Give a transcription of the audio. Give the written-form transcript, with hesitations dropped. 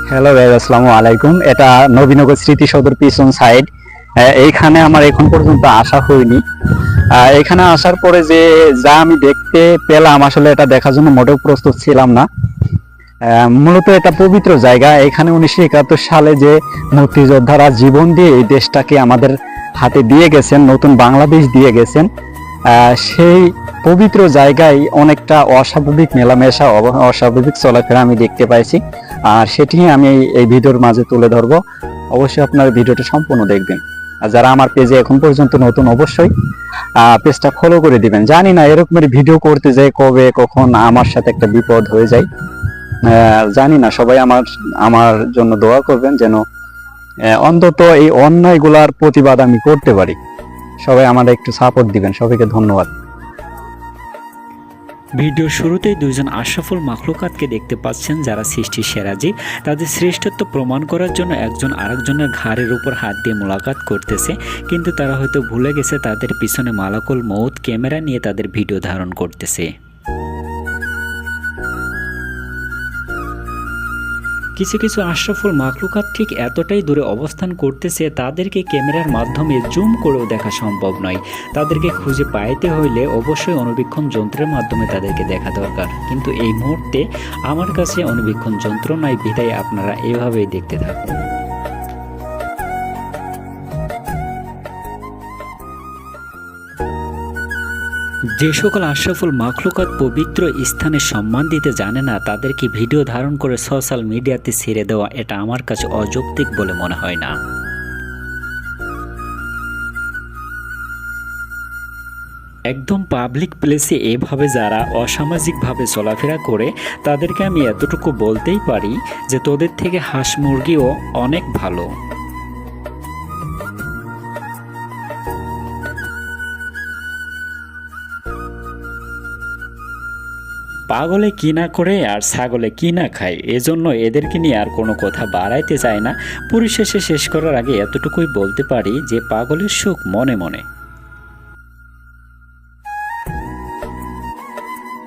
Hello ভাই, আসসালামু আলাইকুম। এটা নবীনগর স্মৃতি সদর পিছন সাইড। এইখানে আমার এখন পর্যন্ত আসা হয়নি। এখানে আসার পরে যে যা আমি দেখতে পেলাম, আসলে এটা দেখার জন্য মোটেও প্রস্তুত ছিলাম না। মূলত এটা পবিত্র জায়গা। এখানে 1971 সালে যে মুক্তিযোদ্ধারা জীবন দিয়ে এই দেশটাকে আমাদের হাতে দিয়ে গেছেন, নতুন বাংলাদেশ দিয়ে গেছেন। সেই পবিত্র জায়গায় অনেকটা অস্বাভাবিক মেলামেশা, অস্বাভাবিক চলাফেরা আমি দেখতে পাইছি। আর সেটি আমি এই ভিডিওর মাঝে তুলে ধরবো। অবশ্যই আপনার ভিডিওটা সম্পূর্ণ দেখবেন। আর যারা আমার পেজে এখন পর্যন্ত নতুন, অবশ্যই পেজটা ফলো করে দিবেন। জানি না এরকমের ভিডিও করতে যাই কবে কখন আমার সাথে একটা বিপদ হয়ে যায়। জানি না, সবাই আমার জন্য দোয়া করবেন যেন অন্তত এই অন্যায়গুলার প্রতিবাদ আমি করতে পারি। সবাই আমাদের একটু সাপোর্ট দিবেন। সবাইকে ধন্যবাদ। ভিডিওর শুরুতেই দুইজন আশরাফুল মাখলুকাতকে দেখতে পাচ্ছেন, যারা সৃষ্টির সেরাজি। তাদের শ্রেষ্ঠত্ব প্রমাণ করার জন্য একজন আরেকজনের ঘাড়ের উপর হাত দিয়ে মোলাকাত করতেছে, কিন্তু তারা হয়তো ভুলে গেছে তাদের পিছনে মালাকুল মউত ক্যামেরা নিয়ে তাদের ভিডিও ধারণ করতেছে। কিছু কিছু আশরাফুল মাখলুকাত ঠিক এতটাই দূরে অবস্থান করতেছে, তাদেরকে ক্যামেরার মাধ্যমে জুম করেও দেখা সম্ভব নয়। তাদেরকে খুঁজে পাইতে হইলে অবশ্যই অনুবীক্ষণ যন্ত্রের মাধ্যমে তাদেরকে দেখা দরকার। কিন্তু এই মুহূর্তে আমার কাছে অনুবীক্ষণ যন্ত্র নাই, বিধায় আপনারা এভাবেই দেখতে থাকুন। যে সকল আশরাফুল মাখলুকাত পবিত্র স্থানে সম্মান দিতে জানে না, তাদেরকে ভিডিও ধারণ করে সোশ্যাল মিডিয়াতে ছেড়ে দেওয়া, এটা আমার কাছে অযৌক্তিক বলে মনে হয় না। একদম পাবলিক প্লেসে এভাবে যারা অসামাজিকভাবে চলাফেরা করে, তাদেরকে আমি এতটুকু বলতেই পারি যে তোদের থেকে হাঁস মুরগিও অনেক ভালো। পাগলে কি না করে আর ছাগলে কি না খায়, এজন্য এদেরকে নিয়ে আর কোনো কথা বাড়াইতে চায় না। পরিশেষে শেষ করার আগে এতটুকুই বলতে পারি যে পাগলের সুখ মনে মনে।